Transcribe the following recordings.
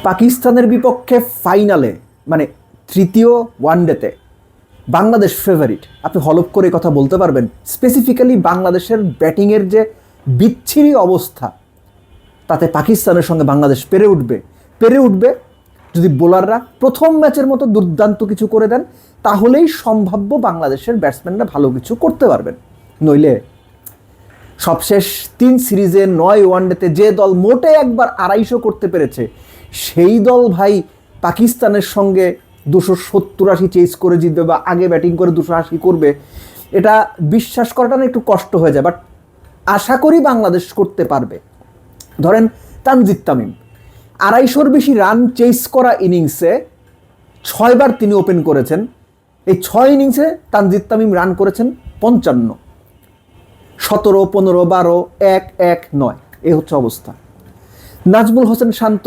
পাকিস্তানের বিপক্ষে ফাইনালে মানে তৃতীয় ওয়ানডেতে বাংলাদেশ ফেভারিট, আপনি হলফ করে কথা বলতে পারবেন? স্পেসিফিক্যালি বাংলাদেশের ব্যাটিংয়ের যে বিচ্ছিরি অবস্থা, তাতে পাকিস্তানের সঙ্গে বাংলাদেশ পেরে উঠবে যদি বোলাররা প্রথম ম্যাচের মতো দুর্দান্ত কিছু করে দেন, তাহলেই সম্ভাব্য বাংলাদেশের ব্যাটসম্যানরা ভালো কিছু করতে পারবেন। নইলে সবশেষ 3 সিরিজে 9 ওয়ানডেতে যে দল মোটে একবার 250 করতে পেরেছে, সেই দল ভাই পাকিস্তানের সঙ্গে 270-80 চেস করে জিতবে বা আগে ব্যাটিং করে 280 করবে, এটা বিশ্বাস করাটা না একটু কষ্ট হয়ে যায়। বাট আশা করি বাংলাদেশ করতে পারবে। ধরেন তানজিদ তামিম 250-র বেশি রান চেস করা ইনিংসে 6 বার তিনি ওপেন করেছেন। এই 6 ইনিংসে তানজিদ তামিম রান করেছেন 55, 17, 15, 12, 1, 1, 9, এই হচ্ছে অবস্থা। নাজমুল হোসেন শান্ত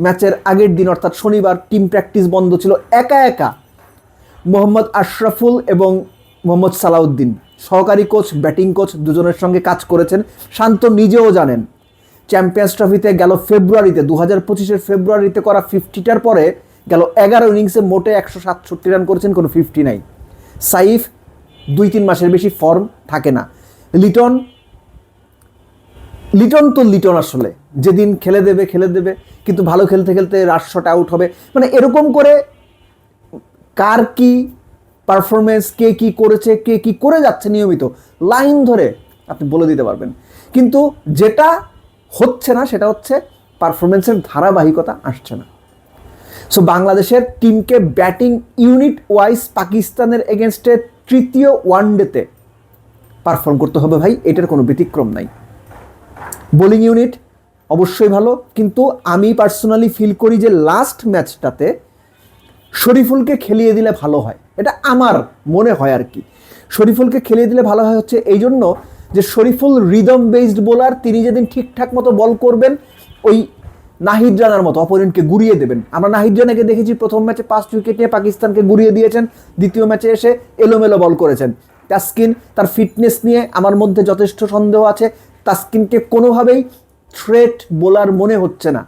ম্যাচের আগের দিন অর্থাৎ শনিবার টিম প্র্যাকটিস বন্ধ ছিল, একা একা মোহাম্মদ আশরাফুল এবং মোহাম্মদ সালাউদ্দিন সহকারী কোচ, ব্যাটিং কোচ দুজনের সঙ্গে কাজ করেছেন। শান্ত নিজেও জানেন চ্যাম্পিয়ন্স ট্রফিতে গেল ফেব্রুয়ারিতে 2025-এর ফেব্রুয়ারিতে করা 50টার পরে গেল 11 ইনিংসে মোটে 167 রান করেছেন, কোনো 50 নাই। সাইফ 2-3 মাসের বেশি ফর্ম থাকে না। লিটন তো লিটন আসলে যেদিন খেলে দেবে, কিন্তু ভালো খেলতে খেলতে রাশ শট আউট হবে। মানে এরকম করে কার কি পারফরমেন্স, কে কি করেছে, কে কি করে যাচ্ছে নিয়মিত লাইন ধরে আপনি বলে দিতে পারবেন। কিন্তু যেটা হচ্ছে না সেটা হচ্ছে পারফরমেন্সের ধারাবাহিকতা আসছে না। সো বাংলাদেশের টিমকে ব্যাটিং ইউনিট ওয়াইজ পাকিস্তানের এগেনস্টে তৃতীয় ওয়ানডেতে পারফর্ম করতে হবে ভাই, এটার কোনো ব্যতিক্রম নাই। বোলিং ইউনিট অবশ্যই ভালো, কিন্তু আমি পার্সোনালি ফিল করি যে লাস্ট ম্যাচটাতে শরীফুলকে খেলিয়ে দিলে ভালো হয়, এটা আমার মনে হয় আর কি। শরীফুলকে খেলিয়ে দিলে ভালো হয় হচ্ছে এই জন্য যে শরীফুল রিদম বেসড বোলার, তিনি যেদিন ঠিকঠাক মতো বল করবেন ওই নাহিদ রানার মতো অপোনেন্টকে গুড়িয়ে দেবেন। আমরা নাহিদ রানাকে দেখেছি প্রথম ম্যাচে 5 উইকেট নিয়ে পাকিস্তানকে গুড়িয়ে দিয়েছেন, দ্বিতীয় ম্যাচে এসে এলোমেলো বল করেছেন। তাসকিন তার ফিটনেস নিয়ে আমার মধ্যে যথেষ্ট সন্দেহ আছে, তাসকিনকে কোনোভাবেই থ্রেট বোলার মনে হচ্ছে না।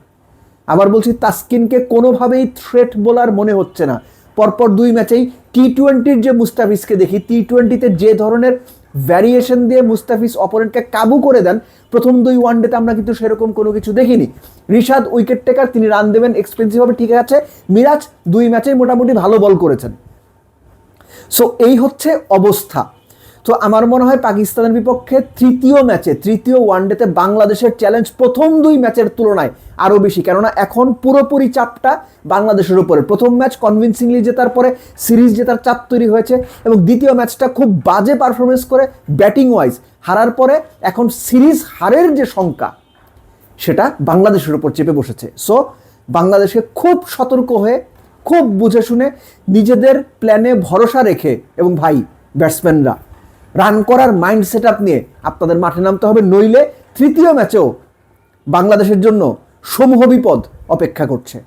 আবার বলছি, তাসকিনকে কোনোভাবেই থ্রেট বোলার মনে হচ্ছে না। পরপর 2 ম্যাচেই টি-20-র যে মুস্তাফিজকে দেখি, টি-20-তে যে ধরনের ভ্যারিয়েশন দিয়ে মুস্তাফিজ অপোনেন্টকে কাবু করে দেন, প্রথম 2 ওয়ানডেতে আমরা কিন্তু সেরকম কোনো কিছু দেখিনি। রিশাদ উইকেট টেকার, তিনি রান দেবেন এক্সপেন্সিভ হবে, ঠিক আছে। মিরাজ 2 ম্যাচেই মোটামুটি ভালো বল করেছেন। সো এই হচ্ছে অবস্থা। তো আমার মনে হয় পাকিস্তানের বিপক্ষে তৃতীয় ওয়ানডেতে বাংলাদেশের চ্যালেঞ্জ প্রথম 2 ম্যাচের তুলনায় আরও বেশি, কেননা এখন পুরোপুরি চাপটা বাংলাদেশের উপরে। প্রথম ম্যাচ কনভিনসিংলি জেতার পরে সিরিজ জেতার চাপ তৈরি হয়েছে, এবং দ্বিতীয় ম্যাচটা খুব বাজে পারফরমেন্স করে ব্যাটিং ওয়াইজ হারার পরে এখন সিরিজ হারের যে শঙ্কা, সেটা বাংলাদেশের উপর চেপে বসেছে। সো বাংলাদেশকে খুব সতর্ক হয়ে, খুব বুঝে শুনে, নিজেদের প্ল্যানে ভরসা রেখে, এবং ভাই ব্যাটসম্যানরা রান করার মাইন্ড সেট আপ নিয়ে আপনাদের মাঠে নামতে হবে। নইলে তৃতীয় ম্যাচেও বাংলাদেশের জন্য সমূহ বিপদ অপেক্ষা করছে।